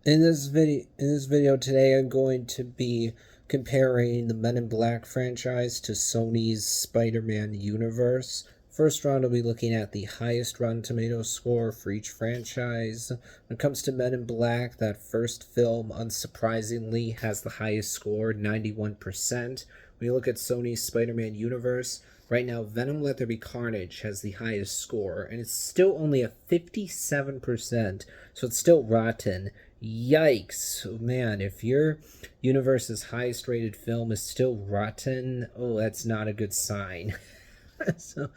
In this video today, I'm going to be comparing the Men in Black franchise to Sony's Spider-Man universe. First round, I'll be looking at the highest Rotten Tomatoes score for each franchise. When it comes to Men in Black, that first film, unsurprisingly, has the highest score, 91%. When you look at Sony's Spider-Man universe, right now, Venom Let There Be Carnage has the highest score, and it's still only a 57%, so it's still rotten. Yikes. Man, if your universe's highest rated film is still rotten, oh, that's not a good sign. So,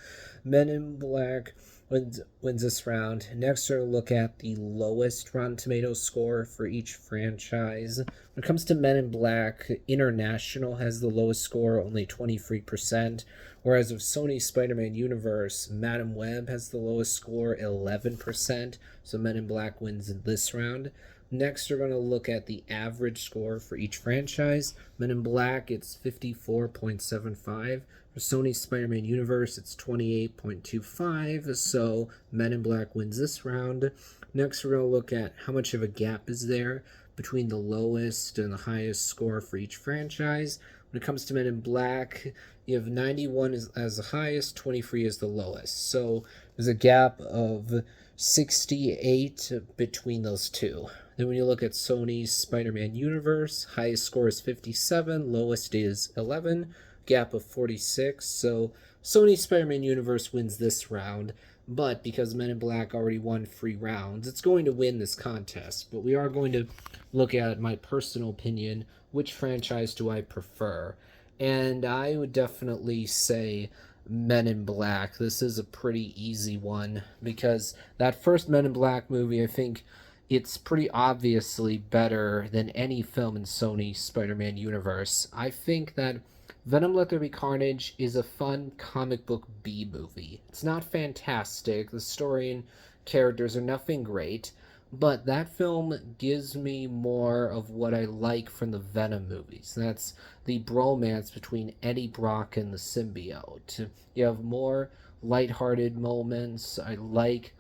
Men in Black wins this round. Next, we're going to look at the lowest Rotten Tomatoes score for each franchise. When it comes to Men in Black, International has the lowest score, only 23%. Whereas of Sony's Spider-Man universe, Madam Web has the lowest score, 11%. So Men in Black wins in this round. Next, we're going to look at the average score for each franchise. Men in Black, it's 54.75. For Sony's Spider-Man universe, it's 28.25. So Men in Black wins this round. Next, we're going to look at how much of a gap is there between the lowest and the highest score for each franchise. When it comes to Men in Black, you have 91 as the highest, 23 as the lowest. So there's a gap of 68 between those two. Then when you look at Sony's Spider-Man universe, highest score is 57, lowest is 11, gap of 46. So Sony's Spider-Man universe wins this round, but because Men in Black already won 3 rounds, it's going to win this contest. But we are going to look at my personal opinion, which franchise do I prefer? And I would definitely say Men in Black. This is a pretty easy one because that first Men in Black movie, I think it's pretty obviously better than any film in Sony's Spider-Man universe. I think that Venom Let There Be Carnage is a fun comic book B movie. It's not fantastic. The story and characters are nothing great, but that film gives me more of what I like from the Venom movies. That's the bromance between Eddie Brock and the symbiote. You have more lighthearted moments. I like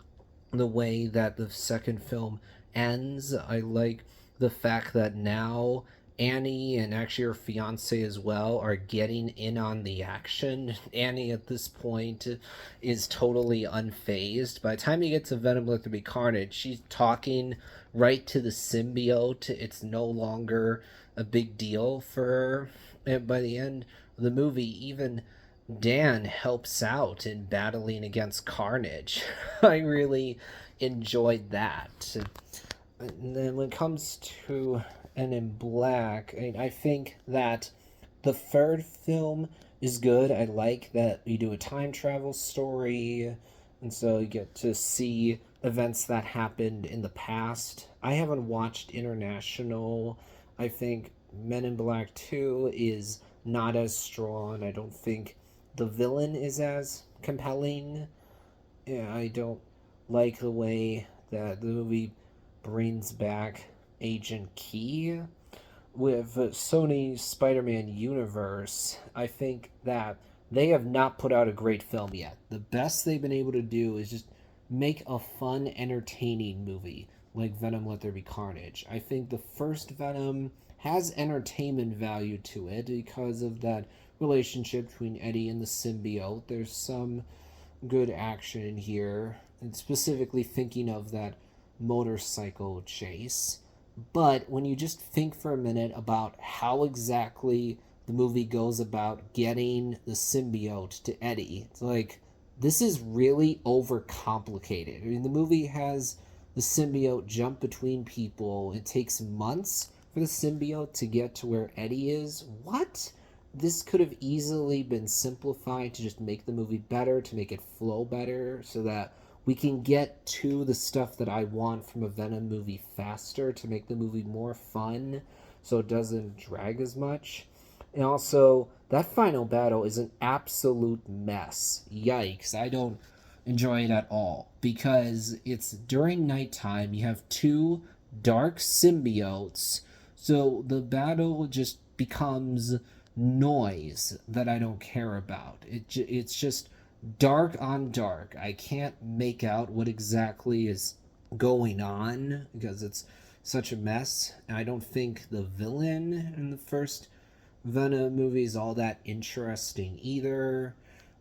the way that the second film ends. I like the fact that now Annie and actually her fiance as well are getting in on the action. Annie at this point is totally unfazed. By the time you get to Venom Let There Be Carnage, she's talking right to the symbiote. It's no longer a big deal for her. And by the end of the movie, even Dan helps out in battling against Carnage. I really enjoyed that. And then when it comes to Men in Black, I think that the third film is good. I like that you do a time travel story, and so you get to see events that happened in the past. I haven't watched International. I think Men in Black 2 is not as strong. I don't think the villain is as compelling. Yeah, I don't like the way that the movie brings back Agent Key. With Sony's Spider-Man universe, I think that they have not put out a great film yet. The best they've been able to do is just make a fun, entertaining movie like Venom Let There Be Carnage. I think the first Venom has entertainment value to it because of that relationship between Eddie and the symbiote. There's some good action in here, and specifically thinking of that motorcycle chase. But when you just think for a minute about how exactly the movie goes about getting the symbiote to Eddie, it's like this is really overcomplicated. I mean, the movie has the symbiote jump between people. It takes months for the symbiote to get to where Eddie is. What? This could have easily been simplified to just make the movie better, to make it flow better, so that we can get to the stuff that I want from a Venom movie faster, to make the movie more fun so it doesn't drag as much. And also, that final battle is an absolute mess. Yikes. I don't enjoy it at all because it's during nighttime. You have two dark symbiotes, so the battle just becomes noise that I don't care about. It's just dark on dark. I can't make out what exactly is going on because it's such a mess. And I don't think the villain in the first Venom movie is all that interesting either.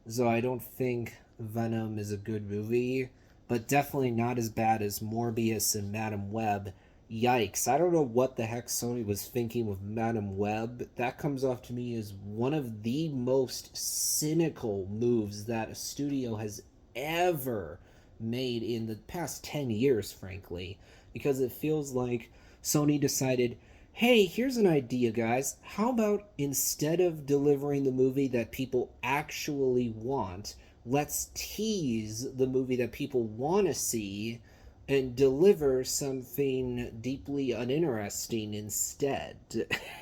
So I don't think Venom is a good movie, but definitely not as bad as Morbius and Madam Web. Yikes. I don't know what the heck Sony was thinking with Madam Web. That comes off to me as one of the most cynical moves that a studio has ever made in the past 10 years, frankly, because it feels like Sony decided, hey, here's an idea, guys. How about instead of delivering the movie that people actually want, let's tease the movie that people want to see and deliver something deeply uninteresting instead.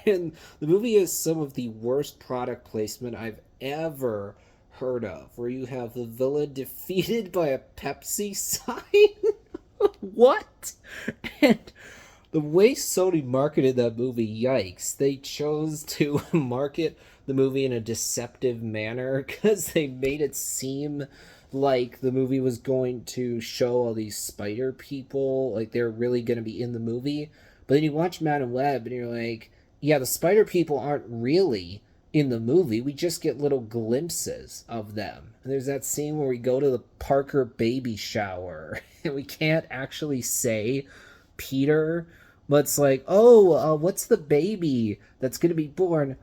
And the movie is some of the worst product placement I've ever heard of, where you have the villain defeated by a Pepsi sign. What? And the way Sony marketed that movie, yikes. They chose to market the movie in a deceptive manner because they made it seem like the movie was going to show all these spider people, like they're really going to be in the movie. But then you watch Madam Web and you're like, yeah, the spider people aren't really in the movie. We just get little glimpses of them. And there's that scene where we go to the Parker baby shower and we can't actually say Peter, but it's like, oh, what's the baby that's going to be born?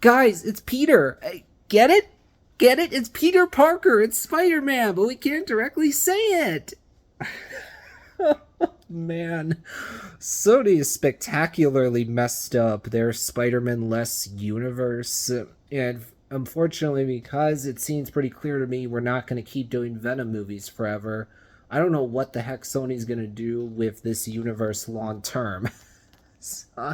Guys, it's Peter. Get it? Get it? It's Peter Parker. It's Spider-Man, but we can't directly say it. Man, Sony is spectacularly messed up their Spider-Man-less universe. And unfortunately, because it seems pretty clear to me we're not going to keep doing Venom movies forever, I don't know what the heck Sony's going to do with this universe long term. So,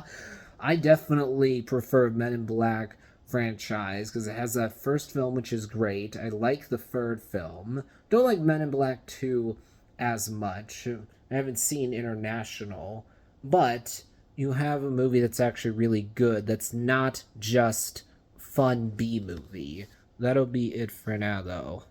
I definitely prefer Men in Black franchise because it has that first film, which is great. I like the third film. Don't like Men in Black 2 as much. I haven't seen International, but you have a movie that's actually really good that's not just fun B movie. That'll be it for now, though.